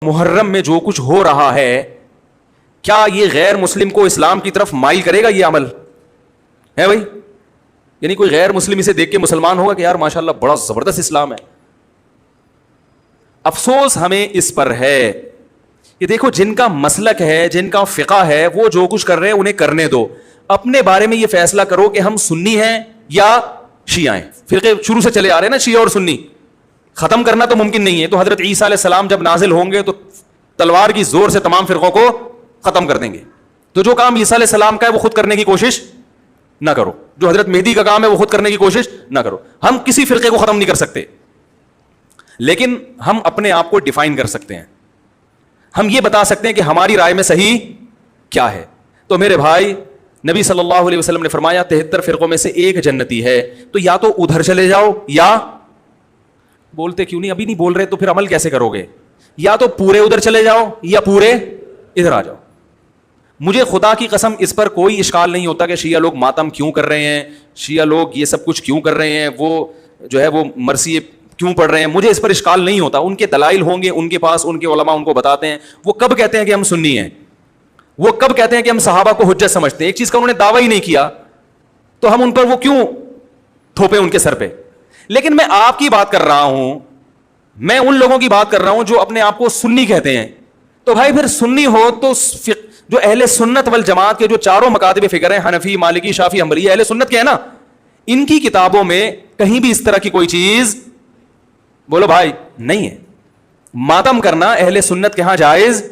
محرم میں جو کچھ ہو رہا ہے کیا یہ غیر مسلم کو اسلام کی طرف مائل کرے گا؟ یہ عمل ہے بھائی؟ یعنی کوئی غیر مسلم اسے دیکھ کے مسلمان ہوگا کہ یار ماشاءاللہ بڑا زبردست اسلام ہے؟ افسوس ہمیں اس پر ہے کہ دیکھو جن کا مسلک ہے, جن کا فقہ ہے, وہ جو کچھ کر رہے ہیں انہیں کرنے دو. اپنے بارے میں یہ فیصلہ کرو کہ ہم سنی ہیں یا شیعہ ہیں. فرقے شروع سے چلے آ رہے ہیں نا, شیعہ اور سنی. ختم کرنا تو ممکن نہیں ہے, تو حضرت عیسیٰ علیہ السلام جب نازل ہوں گے تو تلوار کی زور سے تمام فرقوں کو ختم کر دیں گے. تو جو کام عیسیٰ علیہ السلام کا ہے وہ خود کرنے کی کوشش نہ کرو, جو حضرت مہدی کا کام ہے وہ خود کرنے کی کوشش نہ کرو. ہم کسی فرقے کو ختم نہیں کر سکتے, لیکن ہم اپنے آپ کو ڈیفائن کر سکتے ہیں. ہم یہ بتا سکتے ہیں کہ ہماری رائے میں صحیح کیا ہے. تو میرے بھائی, نبی صلی اللہ علیہ وسلم نے فرمایا 73 فرقوں میں سے ایک جنتی ہے, تو یا تو ادھر چلے جاؤ یا بولتے کیوں نہیں, ابھی نہیں بول رہے تو پھر عمل کیسے کرو گے؟ یا تو پورے ادھر چلے جاؤ یا پورے ادھر آ جاؤ. مجھے خدا کی قسم اس پر کوئی اشکال نہیں ہوتا کہ شیعہ لوگ ماتم کیوں کر رہے ہیں, شیعہ لوگ یہ سب کچھ کیوں کر رہے ہیں, وہ جو ہے وہ مرثیے کیوں پڑھ رہے ہیں. مجھے اس پر اشکال نہیں ہوتا. ان کے دلائل ہوں گے ان کے پاس, ان کے علماء ان کو بتاتے ہیں. وہ کب کہتے ہیں کہ ہم سنی ہیں, وہ کب کہتے ہیں کہ ہم صحابہ کو حجت سمجھتے ہیں؟ ایک چیز کا انہوں نے دعویٰ ہی نہیں کیا, تو ہم ان پر وہ کیوں تھوپے ان کے سر پہ؟ لیکن میں آپ کی بات کر رہا ہوں, میں ان لوگوں کی بات کر رہا ہوں جو اپنے آپ کو سنی کہتے ہیں. تو بھائی پھر سنی ہو تو جو اہل سنت والجماعت کے جو چاروں مکاتب فکر ہیں, حنفی, مالکی, شافعی, حنبلی, اہل سنت کے ہیں نا, ان کی کتابوں میں کہیں بھی اس طرح کی کوئی چیز بولو بھائی نہیں ہے. ماتم کرنا اہل سنت کے ہاں جائز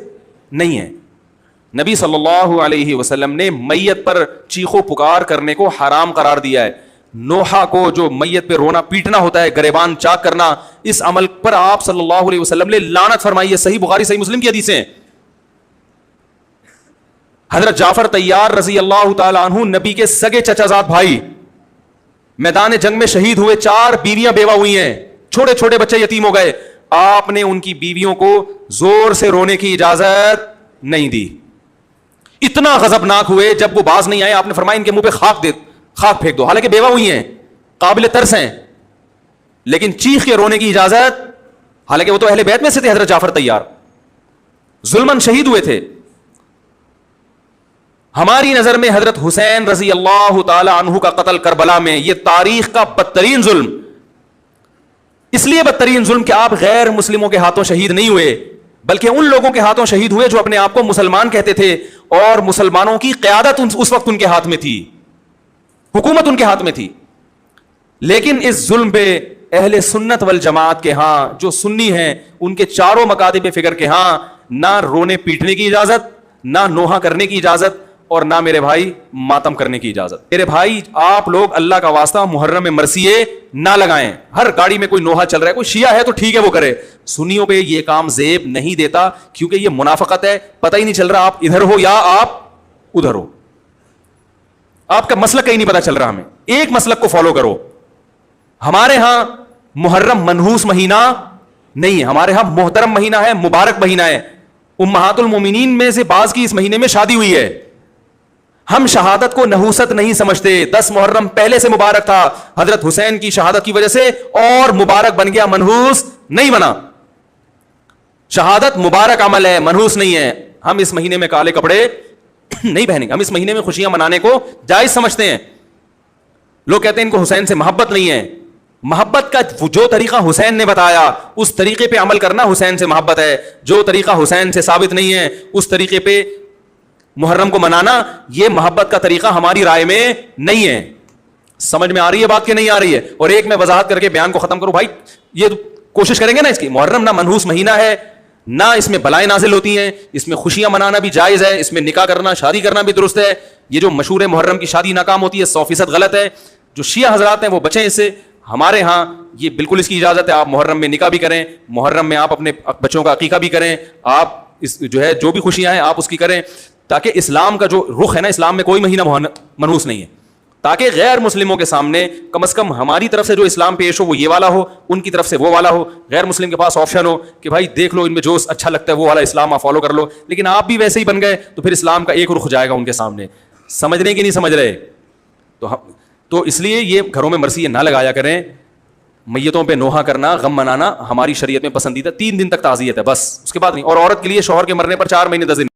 نہیں ہے. نبی صلی اللہ علیہ وسلم نے میت پر چیخو پکار کرنے کو حرام قرار دیا ہے. نوحہ کو جو میت پہ رونا پیٹنا ہوتا ہے, گریبان چاک کرنا, اس عمل پر آپ صلی اللہ علیہ وسلم نے لعنت فرمائی ہے. صحیح بخاری صحیح مسلم کی حدیثیں. حضرت جعفر طیار رضی اللہ تعالی عنہ نبی کے سگے چچا زاد بھائی میدان جنگ میں شہید ہوئے, 4 بیویاں بیوہ ہوئی ہیں, چھوٹے چھوٹے بچے یتیم ہو گئے. آپ نے ان کی بیویوں کو زور سے رونے کی اجازت نہیں دی. اتنا غضبناک ہوئے, جب وہ باز نہیں آئے آپ نے فرمایا ان کے منہ پہ خاک پھینک دو. حالانکہ بیوہ ہوئی ہیں, قابل ترس ہیں, لیکن چیخ کے رونے کی اجازت, حالانکہ وہ تو اہل بیت میں سے تھے. حضرت جعفر طیار ظلماً شہید ہوئے تھے. ہماری نظر میں حضرت حسین رضی اللہ تعالی عنہ کا قتل کربلا میں یہ تاریخ کا بدترین ظلم, اس لیے بدترین ظلم کہ آپ غیر مسلموں کے ہاتھوں شہید نہیں ہوئے, بلکہ ان لوگوں کے ہاتھوں شہید ہوئے جو اپنے آپ کو مسلمان کہتے تھے, اور مسلمانوں کی قیادت اس وقت ان کے ہاتھ میں تھی, حکومت ان کے ہاتھ میں تھی. لیکن اس ظلم پہ اہل سنت والجماعت کے ہاں جو سنی ہیں, ان کے چاروں مکاتب فکر کے ہاں نہ رونے پیٹنے کی اجازت, نہ نوحہ کرنے کی اجازت, اور نہ میرے بھائی ماتم کرنے کی اجازت. میرے بھائی آپ لوگ اللہ کا واسطہ محرم میں مرثیے نہ لگائیں. ہر گاڑی میں کوئی نوحہ چل رہا ہے, کوئی شیعہ ہے تو ٹھیک ہے وہ کرے. سنیوں پہ یہ کام زیب نہیں دیتا, کیونکہ یہ منافقت ہے. پتہ ہی نہیں چل رہا آپ ادھر ہو یا آپ ادھر ہو, آپ کا مسلک کہیں نہیں پتا چل رہا. ہمیں ایک مسلک کو فالو کرو. ہمارے ہاں محرم منحوس مہینہ نہیں ہے, ہمارے ہاں محترم مہینہ ہے, مبارک مہینہ ہے. امہات المومنین میں سے بعض کی اس مہینے میں شادی ہوئی ہے. ہم شہادت کو نحوست نہیں سمجھتے. 10 محرم پہلے سے مبارک تھا, حضرت حسین کی شہادت کی وجہ سے اور مبارک بن گیا, منحوس نہیں بنا. شہادت مبارک عمل ہے, منحوس نہیں ہے. ہم اس مہینے میں کالے کپڑے نہیں پہنیں گے, ہم اس مہینے میں خوشیاں منانے کو جائز سمجھتے ہیں. لوگ کہتے ہیں ان کو حسین سے محبت نہیں ہے. محبت کا جو طریقہ حسین نے بتایا اس طریقے پہ عمل کرنا حسین سے محبت ہے. جو طریقہ حسین سے ثابت نہیں ہے اس طریقے پہ محرم کو منانا یہ محبت کا طریقہ ہماری رائے میں نہیں ہے. سمجھ میں آ رہی ہے بات کہ نہیں آ رہی ہے؟ اور ایک میں وضاحت کر کے بیان کو ختم کروں. بھائی یہ کوشش کریں گے نا اس کی, محرم نہ منحوس مہینہ ہے, نہ اس میں بلائیں نازل ہوتی ہیں, اس میں خوشیاں منانا بھی جائز ہے, اس میں نکاح کرنا, شادی کرنا بھی درست ہے. یہ جو مشہور ہے محرم کی شادی ناکام ہوتی ہے, 100% غلط ہے. جو شیعہ حضرات ہیں وہ بچیں اس سے. ہمارے ہاں یہ بالکل اس کی اجازت ہے, آپ محرم میں نکاح بھی کریں, محرم میں آپ اپنے بچوں کا عقیقہ بھی کریں, آپ اس جو ہے جو بھی خوشیاں ہیں آپ اس کی کریں, تاکہ اسلام کا جو رخ ہے نا, اسلام میں کوئی مہینہ منحوس نہیں ہے, تاکہ غیر مسلموں کے سامنے کم از کم ہماری طرف سے جو اسلام پیش ہو وہ یہ والا ہو, ان کی طرف سے وہ والا ہو. غیر مسلم کے پاس آپشن ہو کہ بھائی دیکھ لو ان میں جو اچھا لگتا ہے وہ والا اسلام آپ فالو کر لو, لیکن آپ بھی ویسے ہی بن گئے تو پھر اسلام کا ایک رخ جائے گا ان کے سامنے. سمجھ رہے کہ نہیں سمجھ رہے؟ تو اس لیے یہ گھروں میں مرثیے نہ لگایا کریں. میتوں پہ نوحہ کرنا، غم منانا ہماری شریعت میں پسندیدہ، 3 دن تک تعزیت ہے بس، اس کے بعد نہیں. اور عورت کے لیے شوہر کے مرنے پر 4 مہینے 10 دن